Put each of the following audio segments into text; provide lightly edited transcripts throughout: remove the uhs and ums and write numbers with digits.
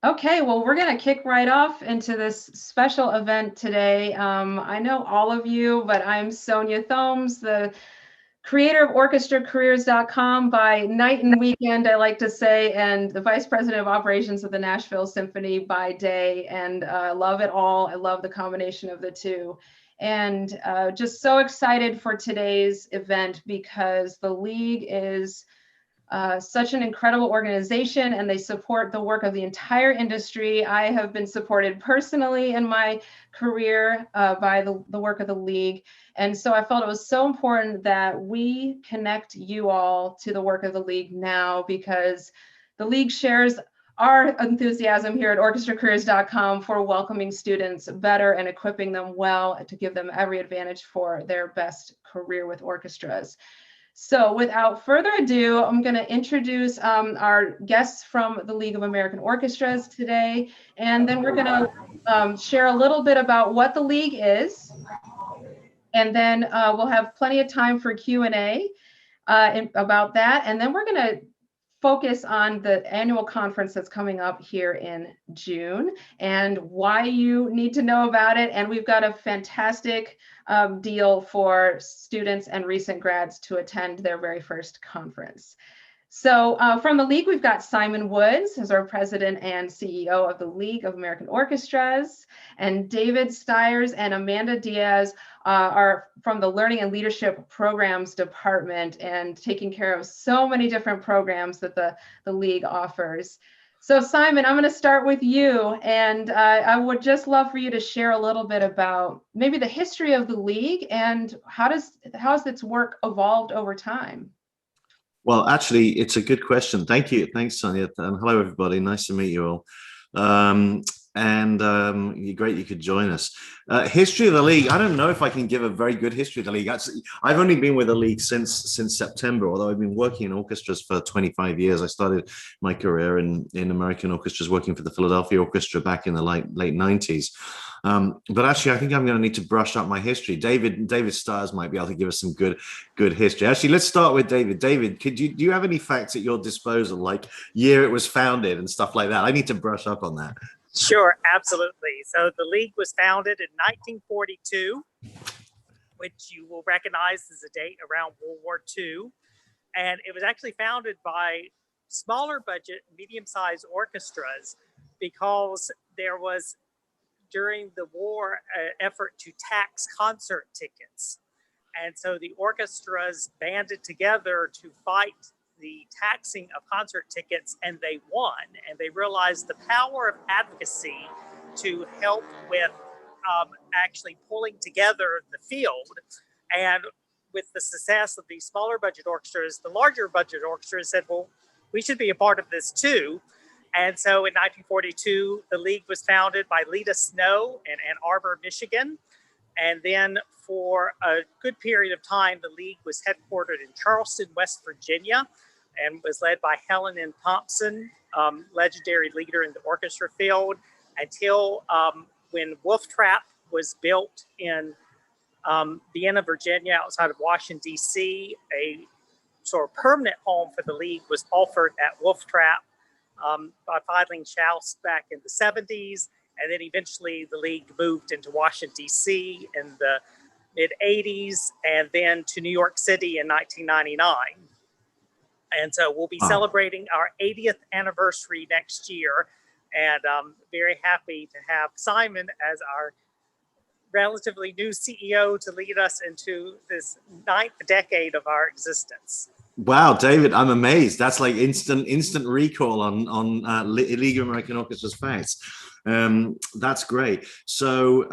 Okay, well, we're going to kick right off into this special event today. I know all of you, but I'm Sonja Thoms, the creator of orchestracareers.com by night and weekend, I like to say, and the vice president of operations of the Nashville Symphony by day, and love it all. I love the combination of the two. And just so excited for today's event because the League is such an incredible organization and they support the work of the entire industry. I have been supported personally in my career by the work of the League. And so I felt it was so important that we connect you all to the work of the League now, because the League shares our enthusiasm here at orchestracareers.com for welcoming students better and equipping them well to give them every advantage for their best career with orchestras. So without further ado, I'm going to introduce our guests from the League of American Orchestras today, and then we're going to share a little bit about what the League is, and then we'll have plenty of time for Q&A about that, and then we're going to focus on the annual conference that's coming up here in June and why you need to know about it. And we've got a fantastic deal for students and recent grads to attend their very first conference. So from the League, we've got Simon Woods as our president and CEO of the League of American Orchestras, and David Styers and Amanda Diaz are from the Learning and Leadership Programs Department and taking care of so many different programs that the League offers. So Simon, I'm going to start with you, and I would just love for you to share a little bit about maybe the history of the League and how has its work evolved over time? Well, actually, it's a good question. Thank you. Thanks, Sonja. And hello, everybody. Nice to meet you all. Great you could join us. History of the League. I don't know if I can give a very good history of the League. Actually, I've only been with the League since September, although I've been working in orchestras for 25 years. I started my career in American orchestras, working for the Philadelphia Orchestra back in the late 90s. But actually, I think I'm going to need to brush up my history. David Styers might be able to give us some good history. Actually, let's start with David. David, do you have any facts at your disposal, like year it was founded and stuff like that? I need to brush up on that. Sure, absolutely. So the League was founded in 1942, which you will recognize as a date around World War II. And it was actually founded by smaller budget, medium-sized orchestras because there was, during the war, effort to tax concert tickets. And so the orchestras banded together to fight the taxing of concert tickets, and they won. And they realized the power of advocacy to help with actually pulling together the field. And with the success of these smaller budget orchestras, the larger budget orchestras said, well, we should be a part of this too. And so in 1942, the League was founded by Lita Snow in Ann Arbor, Michigan. And then for a good period of time, the League was headquartered in Charleston, West Virginia, and was led by Helen N. Thompson, legendary leader in the orchestra field, until when Wolf Trap was built in Vienna, Virginia, outside of Washington, D.C., a sort of permanent home for the League was offered at Wolf Trap by Feiling Schaus back in the 70s. And then eventually the League moved into Washington, D.C. in the mid-80s, and then to New York City in 1999. And so we'll be celebrating our 80th anniversary next year. And I'm very happy to have Simon as our relatively new CEO to lead us into this 9th decade of our existence. Wow, David, I'm amazed. That's like instant recall on League of American Orchestras facts. That's great. So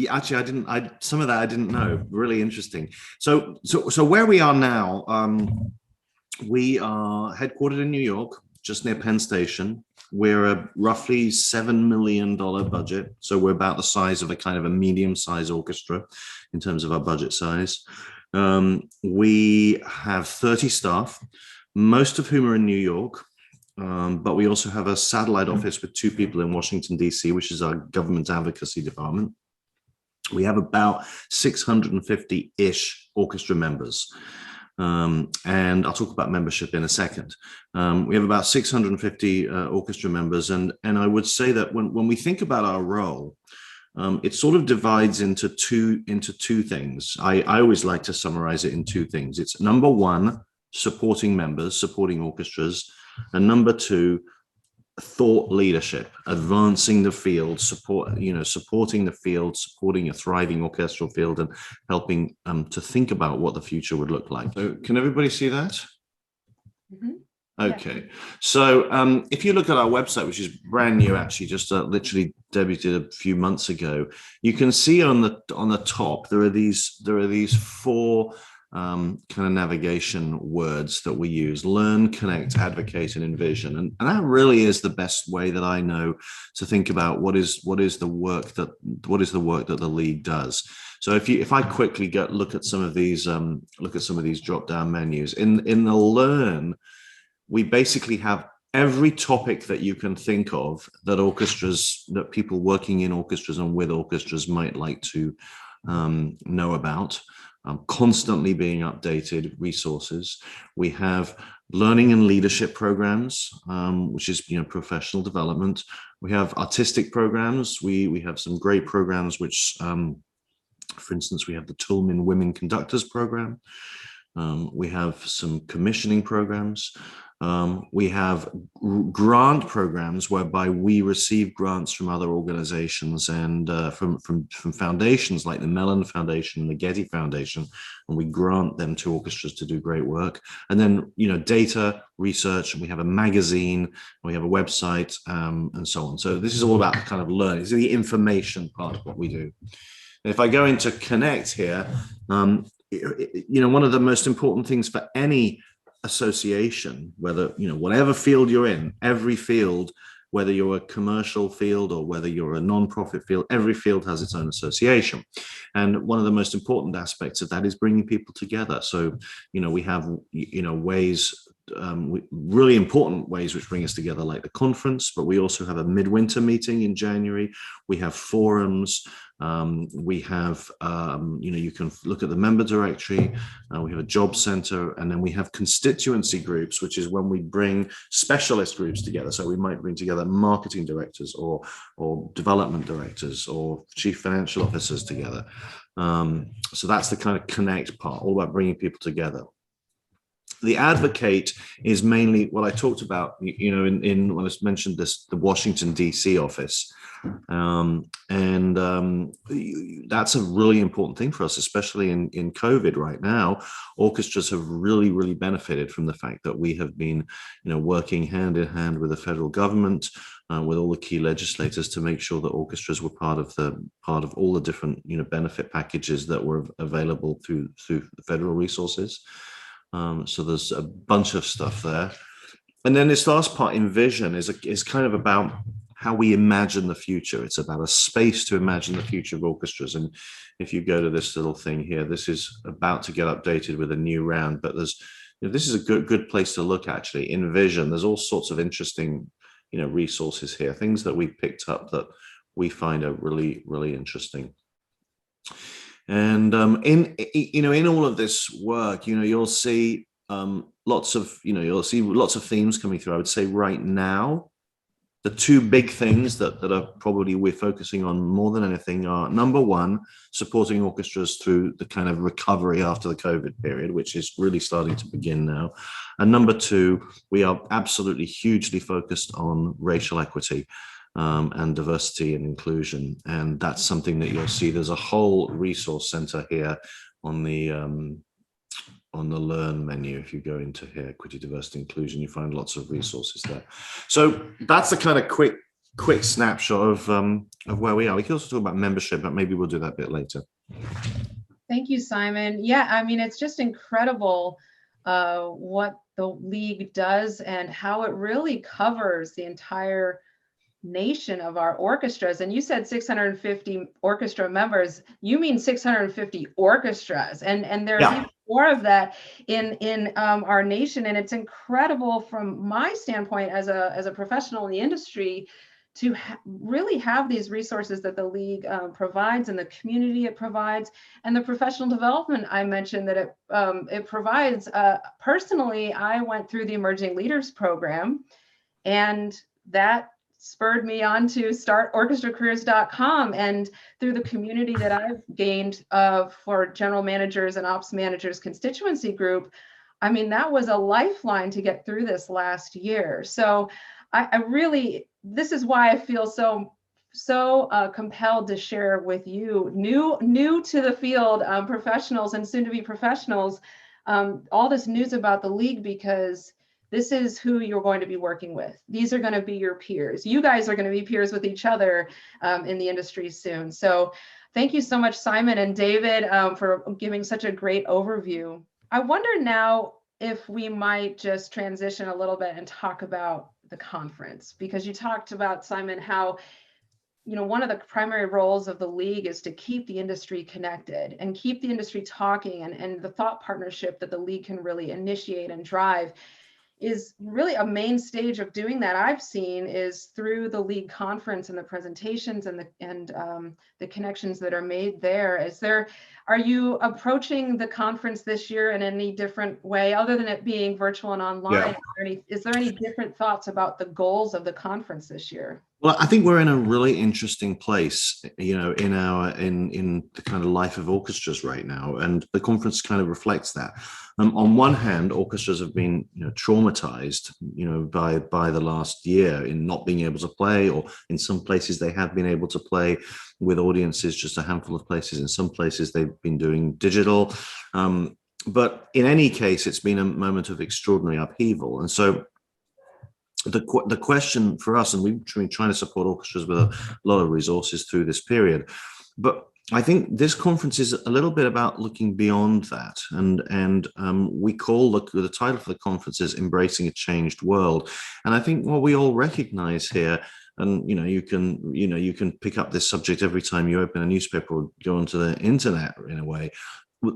actually, some of that I didn't know. Really interesting. So where we are now, we are headquartered in New York, just near Penn Station. We're a roughly $7 million budget. So we're about the size of a kind of a medium-sized orchestra in terms of our budget size. We have 30 staff, most of whom are in New York, but we also have a satellite office with 2 people in Washington, D.C., which is our government advocacy department. We have about 650-ish orchestra members. And I'll talk about membership in a second. We have about 650 orchestra members, and I would say that when we think about our role, it sort of divides into two things. I always like to summarize it in two things. It's number one, supporting members, supporting orchestras, and number two, thought leadership, advancing the field, supporting the field, supporting a thriving orchestral field, and helping to think about what the future would look like. So can everybody see that? Mhm. Okay, Yeah. so if you look at our website, which is brand new, actually just literally debuted a few months ago, you can see on the top there are these four kind of navigation words that we use: learn, connect, advocate, and envision. And that really is the best way that I know to think about what is the work that the League does. So if I quickly look at some of these drop down menus in the learn, we basically have every topic that you can think of that people working in orchestras and with orchestras might like to know about. Constantly being updated resources. We have learning and leadership programs, which is professional development. We have artistic programs. We have some great programs, which, for instance, we have the Tullman Women Conductors program. We have some commissioning programs. We have grant programs whereby we receive grants from other organizations and from foundations like the Mellon Foundation and the Getty Foundation, and we grant them to orchestras to do great work. And then, data research, and we have a magazine, we have a website, and so on. So this is all about kind of learning. It's the information part of what we do. And if I go into Connect here, one of the most important things for any association, whether whatever field you're in, every field, whether you're a commercial field or whether you're a non-profit field, every field has its own association. And one of the most important aspects of that is bringing people together. So we have ways, really important ways which bring us together, like the conference, but we also have a midwinter meeting in January. We have forums. We have, you can look at the member directory. We have a job center, and then we have constituency groups, which is when we bring specialist groups together. So we might bring together marketing directors or development directors or chief financial officers together. So that's the kind of connect part, all about bringing people together. The advocate is mainly what I talked about, in when I mentioned this, the Washington, D.C. office. That's a really important thing for us, especially in COVID right now. Orchestras have really, really benefited from the fact that we have been, working hand in hand with the federal government, with all the key legislators to make sure that orchestras were part of all the different, benefit packages that were available through the federal resources. So there's a bunch of stuff there. And then this last part, envision, is kind of about how we imagine the future. It's about a space to imagine the future of orchestras. And if you go to this little thing here, this is about to get updated with a new round, but this is a good place to look, actually. Envision, there's all sorts of interesting, resources here, things that we picked up that we find are really, really interesting. And in all of this work, you'll see lots of themes coming through. I would say right now, the two big things that are probably we're focusing on more than anything are, number one, supporting orchestras through the kind of recovery after the COVID period, which is really starting to begin now. And number two, we are absolutely hugely focused on racial equity. And diversity and inclusion, and that's something that you'll see. There's a whole resource center here on the learn menu. If you go into here, equity, diversity, inclusion, you find lots of resources there. So that's a kind of quick snapshot of where we are. We can also talk about membership, but maybe we'll do that a bit later. Thank you, Simon. Yeah, I mean, it's just incredible what the League does and how it really covers the entire nation of our orchestras. And you said 650 orchestra members, you mean 650 orchestras, and there's even more of that in our nation. And it's incredible from my standpoint as a professional in the industry to really have these resources that the League provides, and the community it provides, and the professional development I mentioned that it provides. Personally, I went through the Emerging Leaders Program, and that spurred me on to start orchestracareers.com. And through the community that I've gained for general managers and ops managers constituency group, I mean, that was a lifeline to get through this last year. So I really, this is why I feel so compelled to share with you, new to the field professionals and soon to be professionals, all this news about the League, because this is who you're going to be working with. These are going to be your peers. You guys are going to be peers with each other in the industry soon. So thank you so much, Simon and David, for giving such a great overview. I wonder now if we might just transition a little bit and talk about the conference, because you talked about, Simon, how one of the primary roles of the League is to keep the industry connected and keep the industry talking, and the thought partnership that the League can really initiate and drive is really a main stage of doing that. I've seen is through the League conference and the presentations and the connections that are made there. Are you approaching the conference this year in any different way, other than it being virtual and online? Yeah. Is there any different thoughts about the goals of the conference this year? Well, I think we're in a really interesting place, in the kind of life of orchestras right now, and the conference kind of reflects that. On one hand, orchestras have been, traumatized, by the last year in not being able to play, or in some places they have been able to play with audiences, just a handful of places. In some places they've been doing digital, but in any case, it's been a moment of extraordinary upheaval, and so. The question for us, and we've been trying to support orchestras with a lot of resources through this period, but I think this conference is a little bit about looking beyond that, and we call the title for the conference is Embracing a Changed World, and I think what we all recognize here, and you can pick up this subject every time you open a newspaper or go onto the internet in a way.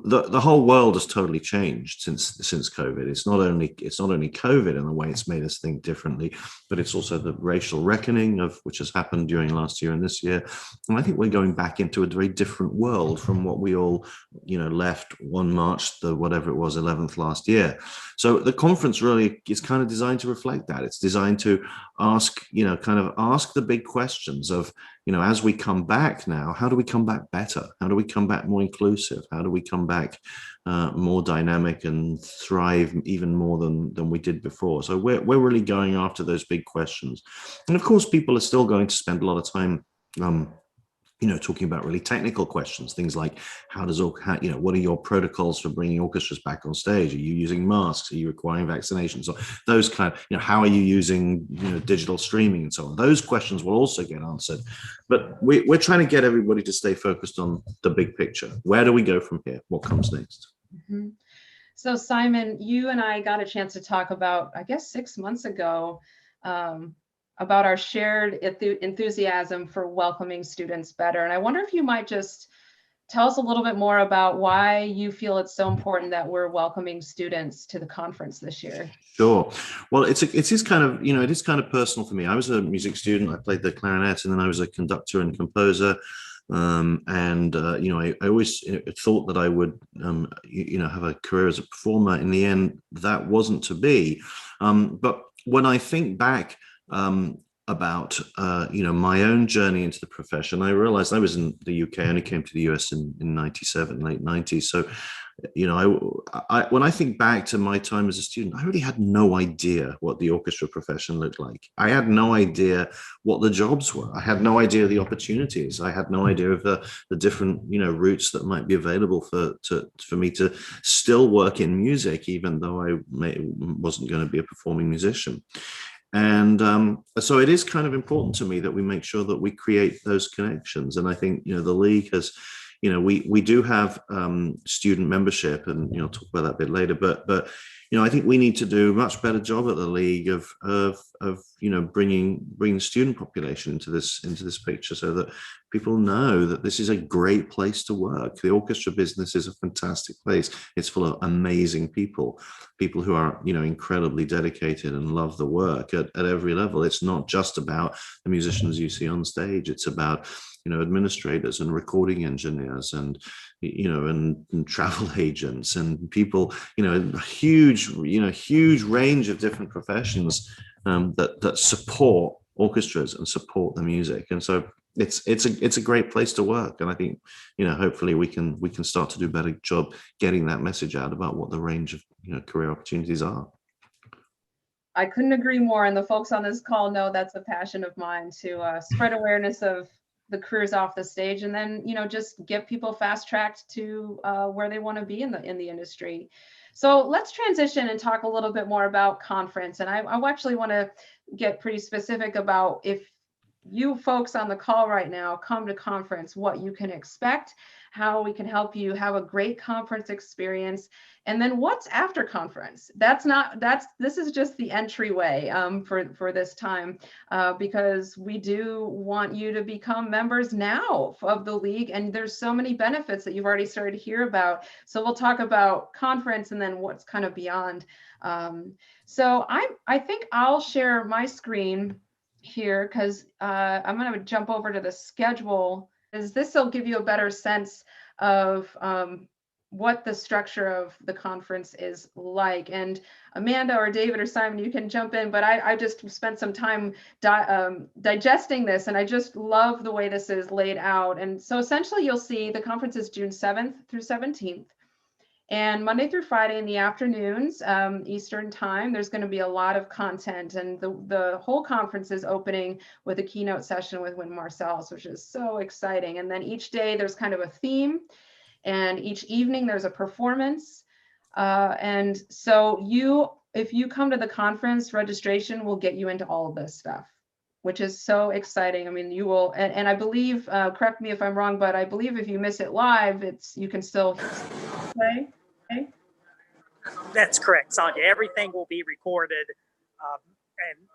The whole world has totally changed since COVID. It's not only COVID in the way it's made us think differently, but it's also the racial reckoning which has happened during last year and this year. And I think we're going back into a very different world from what we all, left 1 March, the whatever it was, 11th last year. So the conference really is kind of designed to reflect that. It's designed to ask the big questions of, as we come back now, how do we come back better? How do we come back more inclusive? How do we come back more dynamic and thrive even more than we did before? So we're really going after those big questions. And of course, people are still going to spend a lot of time talking about really technical questions, things like what are your protocols for bringing orchestras back on stage? Are you using masks? Are you requiring vaccinations? Or those kind of, how are you using digital streaming and so on? Those questions will also get answered. But we're trying to get everybody to stay focused on the big picture. Where do we go from here? What comes next? Mm-hmm. So Simon, you and I got a chance to talk about, I guess 6 months ago, about our shared enthusiasm for welcoming students better. And I wonder if you might just tell us a little bit more about why you feel it's so important that we're welcoming students to the conference this year. Sure. Well, it is kind of personal for me. I was a music student. I played the clarinet, and then I was a conductor and composer. I always thought that I would, have a career as a performer. In the end, that wasn't to be. But when I think back, about my own journey into the profession, I realized I was in the UK. I only came to the US in 97, late 90s. So, when I think back to my time as a student, I really had no idea what the orchestra profession looked like. I had no idea what the jobs were. I had no idea of the opportunities. I had no idea of the different routes that might be available for me to still work in music, even though I wasn't going to be a performing musician. And so it is kind of important to me that we make sure that we create those connections. And I think, the League has, we do have student membership, and, I'll talk about that a bit later, but I think we need to do a much better job at the League of bringing the student population into this picture, so that people know that this is a great place to work. The orchestra business is a fantastic place. It's full of amazing people who are incredibly dedicated and love the work at every level. It's not just about the musicians you see on stage. It's about administrators and recording engineers and travel agents and people, a huge range of different professions that support orchestras and support the music. And so it's a great place to work. And I think, hopefully we can start to do a better job getting that message out about what the range of career opportunities are. I couldn't agree more. And the folks on this call know that's a passion of mine, to spread awareness of the careers off the stage, and then just get people fast tracked to where they want to be in the industry. So let's transition and talk a little bit more about conference. And I actually want to get pretty specific about, if you folks on the call right now come to conference, what you can expect, how we can help you have a great conference experience, and then what's after conference. This is just the entryway for this time, because we do want you to become members now of the League, and there's so many benefits that you've already started to hear about. So we'll talk about conference and then what's kind of beyond. So I think I'll share my screen here, because I'm going to jump over to the schedule, as this will give you a better sense of what the structure of the conference is like. And Amanda or David or Simon, you can jump in, but I just spent some time digesting this, and I just love the way this is laid out. And so essentially you'll see the conference is June 7th through 17th. And Monday through Friday in the afternoons, Eastern time, there's going to be a lot of content. And the whole conference is opening with a keynote session with Wynton Marsalis, which is so exciting. And then each day there's kind of a theme, and each evening there's a performance. And so if you come to the conference, registration will get you into all of this stuff, which is so exciting. I mean, you will, and I believe, correct me if I'm wrong, but I believe if you miss it live, you can still play. Okay. That's correct, Sonja. Everything will be recorded, and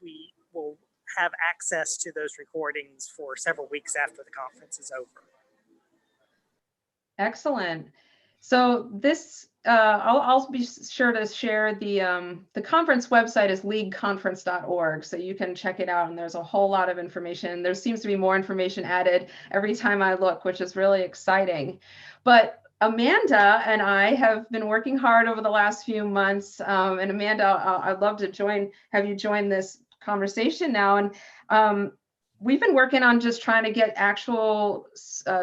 we will have access to those recordings for several weeks after the conference is over. Excellent. So this, I'll be sure to share the conference website is leagueconference.org, so you can check it out, and there's a whole lot of information. There seems to be more information added every time I look, which is really exciting. But Amanda and I have been working hard over the last few months, and Amanda, I'd love to have you join this conversation now. And we've been working on just trying to get actual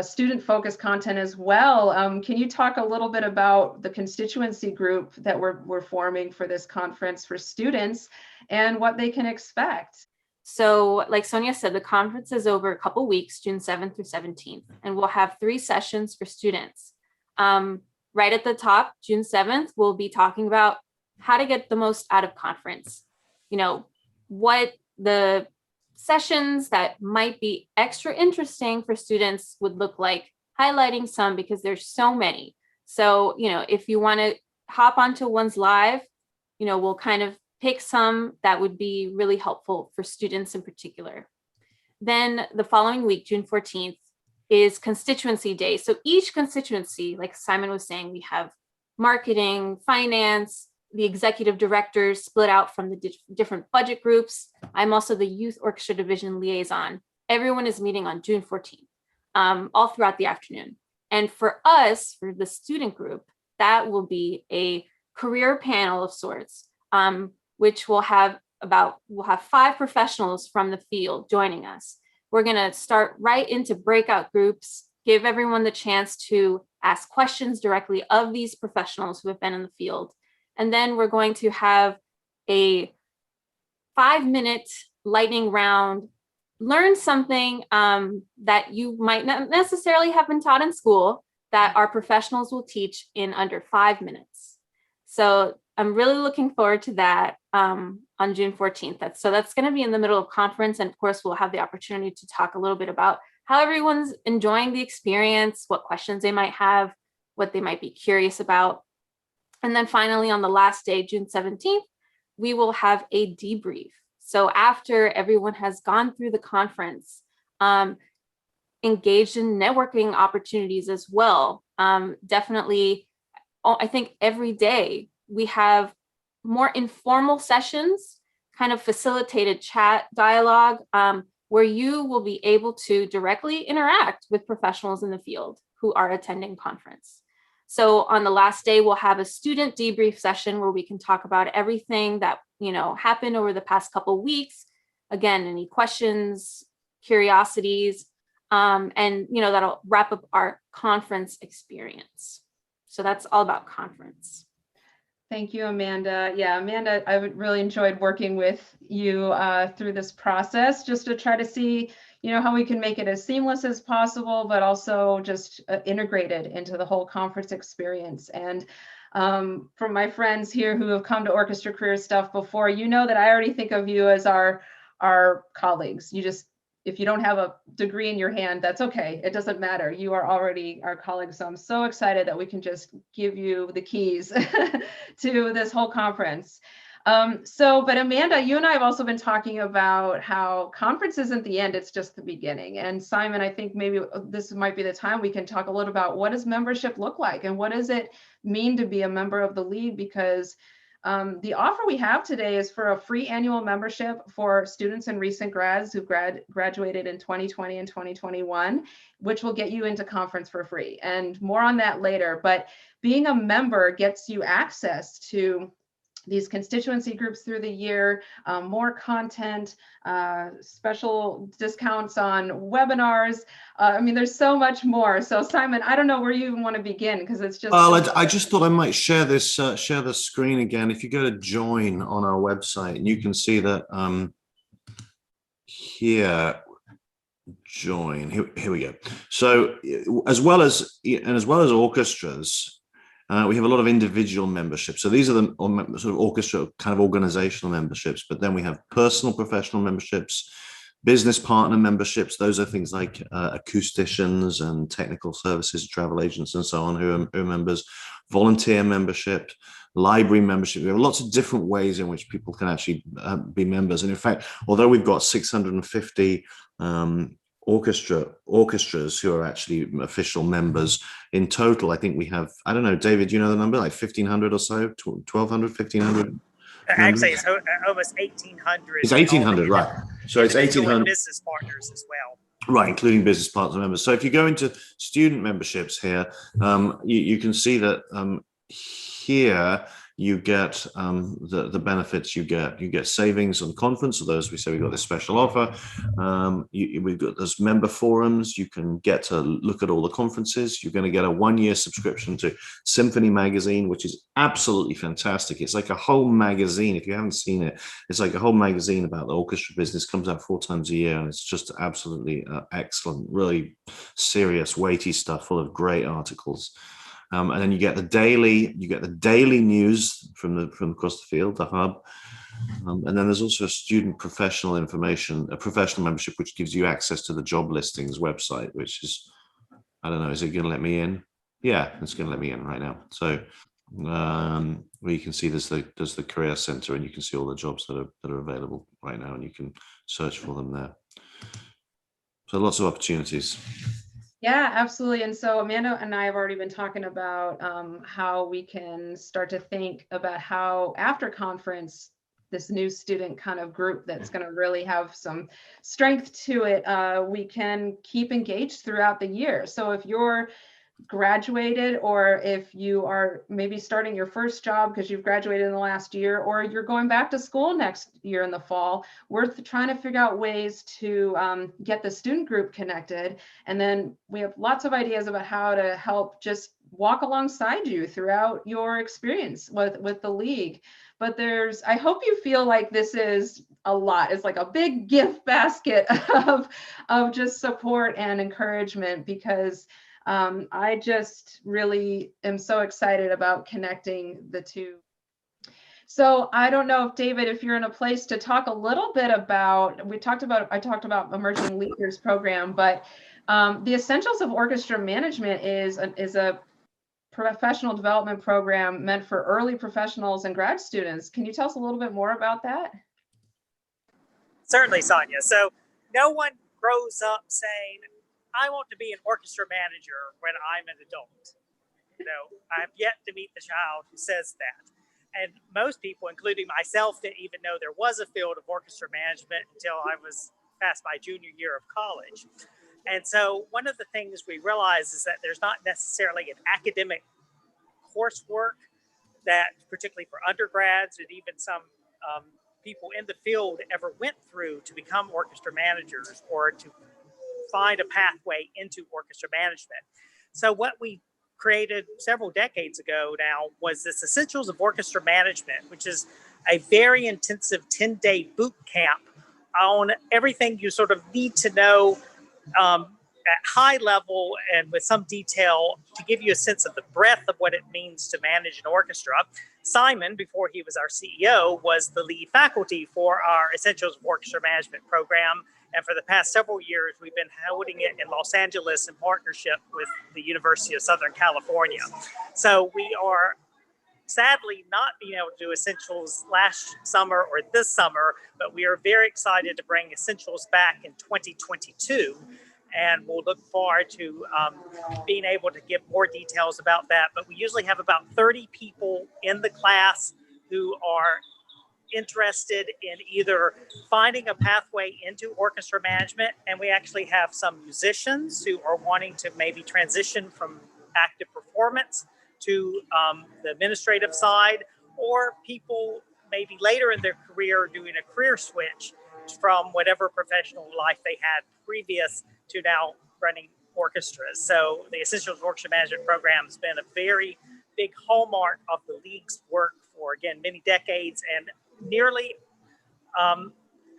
student-focused content as well. Can you talk a little bit about the constituency group that we're forming for this conference for students and what they can expect? So like Sonja said, the conference is over a couple weeks, June 7th through 17th, and we'll have 3 sessions for students. Right at the top, June 7th, we'll be talking about how to get the most out of conference. What the sessions that might be extra interesting for students would look like, highlighting some because there's so many. So, if you want to hop onto one's live, we'll kind of pick some that would be really helpful for students in particular. Then the following week, June 14th, is constituency day. So each constituency, like Simon was saying, we have marketing, finance, the executive directors split out from the different budget groups. I'm also the youth orchestra division liaison. Everyone is meeting on June 14th, all throughout the afternoon. And for us, for the student group, that will be a career panel of sorts, which we'll have 5 professionals from the field joining us. We're going to start right into breakout groups, give everyone the chance to ask questions directly of these professionals who have been in the field. And then we're going to have a 5-minute lightning round, learn something that you might not necessarily have been taught in school that our professionals will teach in under 5 minutes. So I'm really looking forward to that on June 14th. That's going to be in the middle of conference. And of course, we'll have the opportunity to talk a little bit about how everyone's enjoying the experience, what questions they might have, what they might be curious about. And then finally, on the last day, June 17th, we will have a debrief. So after everyone has gone through the conference, engaged in networking opportunities as well. Definitely, I think every day we have more informal sessions, kind of facilitated chat dialogue, where you will be able to directly interact with professionals in the field who are attending conference. So on the last day, we'll have a student debrief session where we can talk about everything that, happened over the past couple of weeks. Again, any questions, curiosities, and that'll wrap up our conference experience. So that's all about conference. Thank you, Amanda. Yeah, Amanda, I really enjoyed working with you through this process, just to try to see, how we can make it as seamless as possible, but also just integrated into the whole conference experience. And from my friends here who have come to Orchestra Career Stuff before, that I already think of you as our colleagues. If you don't have a degree in your hand, that's okay. It doesn't matter. You are already our colleagues. So I'm so excited that we can just give you the keys to this whole conference. But Amanda, you and I have also been talking about how conference isn't the end, it's just the beginning. And Simon, I think maybe this might be the time we can talk a little about what does membership look like and what does it mean to be a member of the League, because the offer we have today is for a free annual membership for students and recent grads who graduated in 2020 and 2021, which will get you into conference for free. And more on that later. But being a member gets you access to these constituency groups through the year, more content, special discounts on webinars. There's so much more. So Simon, I don't know where you even want to begin, because it's just— Well, I just thought I might share this, share the screen again. If you go to join on our website, and you can see that here, join, here we go. So as well as orchestras, we have a lot of individual memberships. So these are the sort of orchestra kind of organizational memberships, but then we have personal professional memberships, business partner memberships. Those are things like acousticians and technical services, travel agents and so on who are members, volunteer membership, library membership. We have lots of different ways in which people can actually be members. And in fact, although we've got 650 orchestras who are actually official members in total, I think we have, I don't know, David, you know the number, like 1,500 or so, 1,200, 1,500? Actually, it's almost 1,800. It's 1,800, right. So it's 1,800 business partners as well. Right, including business partner members. So if you go into student memberships here, you can see that here you get the benefits you get. You get savings on conference. So those, we say we've got this special offer. We've got those member forums. You can get to look at all the conferences. You're going to get a 1-year subscription to Symphony magazine, which is absolutely fantastic. It's like a whole magazine. If you haven't seen it, it's like a whole magazine about the orchestra business. Comes out 4 times a year, and it's just absolutely excellent, really serious, weighty stuff, full of great articles. And then you get the daily news from across the field, the hub. And then there's also a student professional information, a professional membership, which gives you access to the job listings website, which is, I don't know, is it going to let me in? Yeah, it's going to let me in right now. So where you can see there's the career center, and you can see all the jobs that are available right now, and you can search for them there. So lots of opportunities. Yeah, absolutely. And so Amanda and I have already been talking about how we can start to think about how after conference, this new student kind of group that's going to really have some strength to it, we can keep engaged throughout the year. So if you're graduated, or if you are maybe starting your first job because you've graduated in the last year, or you're going back to school next year in the fall, we're trying to figure out ways to get the student group connected. And then we have lots of ideas about how to help just walk alongside you throughout your experience with the League. But I hope you feel like this is a lot. It's like a big gift basket of just support and encouragement, because I just really am so excited about connecting the two. So I don't know if David, if you're in a place to talk a little bit about, I talked about Emerging Leaders program, but the Essentials of Orchestra Management is a professional development program meant for early professionals and grad students. Can you tell us a little bit more about that? Certainly, Sonja. So no one grows up saying, I want to be an orchestra manager when I'm an adult. I've yet to meet the child who says that. And most people, including myself, didn't even know there was a field of orchestra management until I was past my junior year of college. And so one of the things we realize is that there's not necessarily an academic coursework that, particularly for undergrads and even some people in the field, ever went through to become orchestra managers or to find a pathway into orchestra management. So what we created several decades ago now was this Essentials of Orchestra Management, which is a very intensive 10-day boot camp on everything you sort of need to know at high level and with some detail to give you a sense of the breadth of what it means to manage an orchestra. Simon, before he was our CEO, was the lead faculty for our Essentials of Orchestra Management program. And for the past several years, we've been holding it in Los Angeles in partnership with the University of Southern California. So we are sadly not being able to do Essentials last summer or this summer, but we are very excited to bring Essentials back in 2022. And we'll look forward to being able to give more details about that. But we usually have about 30 people in the class who are interested in either finding a pathway into orchestra management, and we actually have some musicians who are wanting to maybe transition from active performance to the administrative side, or people maybe later in their career doing a career switch from whatever professional life they had previous to now running orchestras. So the Essentials Orchestra Management program has been a very big hallmark of the League's work for, again, many decades. And nearly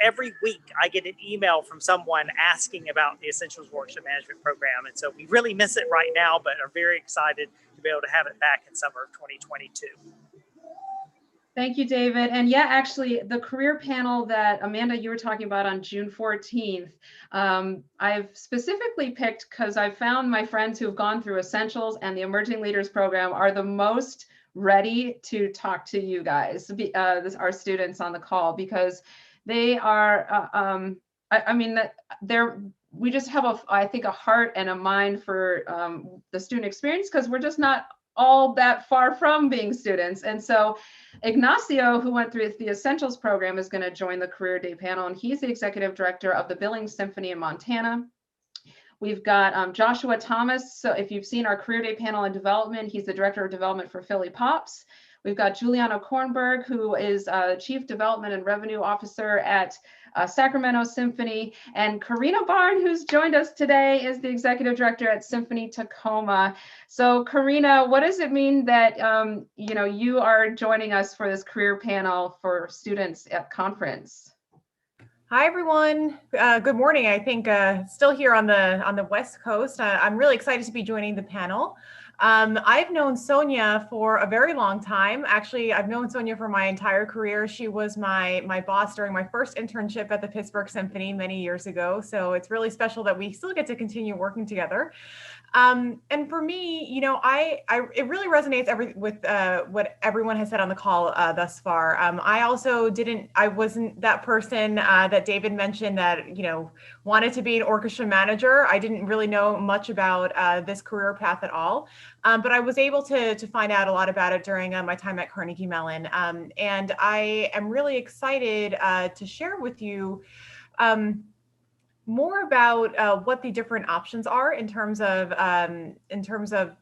every week I get an email from someone asking about the Essentials Orchestra Management program. And so we really miss it right now, but are very excited to be able to have it back in summer of 2022. Thank you, David. And yeah, actually, the career panel that Amanda, you were talking about on June 14th, I've specifically picked because I've found my friends who've gone through Essentials and the Emerging Leaders program are the most ready to talk to you guys, our students on the call, because they are, I mean, we just have, I think, a heart and a mind for the student experience, because we're just not all that far from being students. And so Ignacio, who went through the Essentials program, is going to join the Career Day panel, and he's the executive director of the Billings Symphony in Montana. We've got Joshua Thomas. So if you've seen our Career Day panel in development, he's the director of development for Philly Pops. We've got Juliano Kornberg, who is Chief Development and Revenue Officer at Sacramento Symphony. And Karina Bharne, who's joined us today, is the Executive Director at Symphony Tacoma. So Karina, what does it mean that you are joining us for this career panel for students at conference? Hi, everyone. Good morning. I think still here on the West Coast. I'm really excited to be joining the panel. I've known Sonja for a very long time. Actually, I've known Sonja for my entire career. She was my boss during my first internship at the Pittsburgh Symphony many years ago. So it's really special that we still get to continue working together. And for me, it really resonates with what everyone has said on the call thus far. I wasn't that person that David mentioned that, wanted to be an orchestra manager. I didn't really know much about this career path at all. But I was able to find out a lot about it during my time at Carnegie Mellon. And I am really excited to share with you more about what the different options are in terms of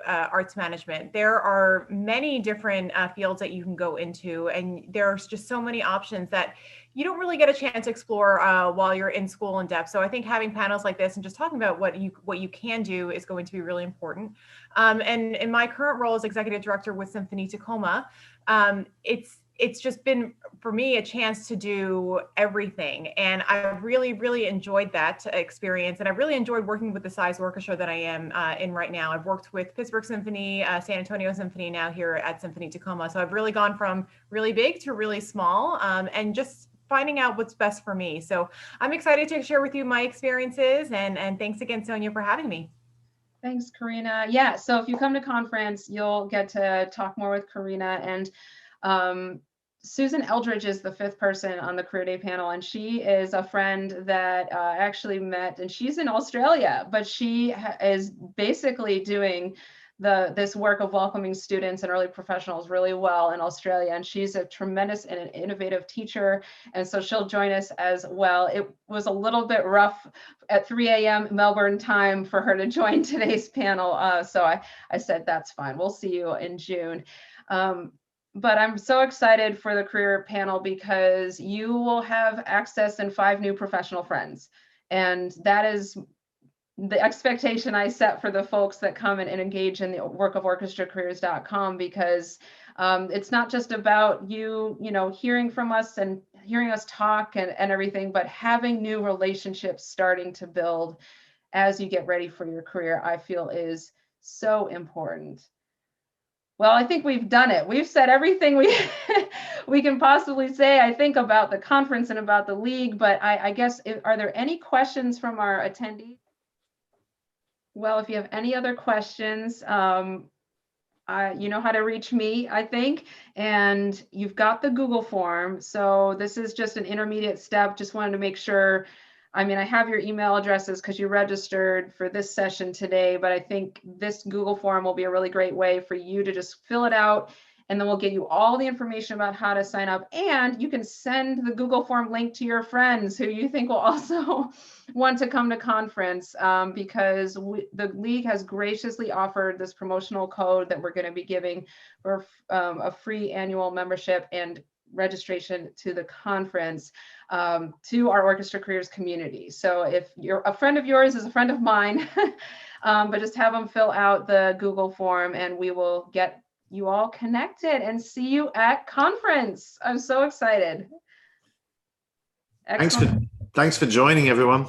arts management. There are many different fields that you can go into, and there's just so many options that you don't really get a chance to explore while you're in school in depth. So I think having panels like this and just talking about what you can do is going to be really important. And in my current role as executive director with Symphony Tacoma, it's just been, for me, a chance to do everything. And I really, really enjoyed that experience. And I really enjoyed working with the size orchestra that I am in right now. I've worked with Pittsburgh Symphony, San Antonio Symphony, now here at Symphony Tacoma. So I've really gone from really big to really small, and just finding out what's best for me. So I'm excited to share with you my experiences, and thanks again, Sonja, for having me. Thanks, Karina. Yeah, so if you come to conference, you'll get to talk more with Karina, and Susan Eldridge is the 5th person on the Career Day panel, and she is a friend that I actually met, and she's in Australia, but she is basically doing this work of welcoming students and early professionals really well in Australia, and she's a tremendous and an innovative teacher, and so she'll join us as well. It was a little bit rough at 3 a.m. Melbourne time for her to join today's panel, so I said that's fine, we'll see you in June. But I'm so excited for the career panel because you will have access and 5 new professional friends, and that is the expectation I set for the folks that come and engage in the work of orchestracareers.com, because it's not just about you know, hearing from us and hearing us talk and everything, but having new relationships starting to build as you get ready for your career, I feel is so important. Well, I think we've done it. We've said everything we can possibly say, I think, about the conference and about the league, but I guess, are there any questions from our attendees? Well, if you have any other questions, you know how to reach me, I think, and you've got the Google form. So this is just an intermediate step. Just wanted to make sure, I mean, I have your email addresses because you registered for this session today, but I think this Google form will be a really great way for you to just fill it out, and then we'll get you all the information about how to sign up, and you can send the Google form link to your friends who you think will also want to come to conference, because the league has graciously offered this promotional code that we're going to be giving for a free annual membership and registration to the conference, to our Orchestra Careers community. So if you're a friend of yours is a friend of mine, but just have them fill out the Google form and we will get you all connected and see you at conference. I'm so excited. Excellent. Thanks for joining, everyone.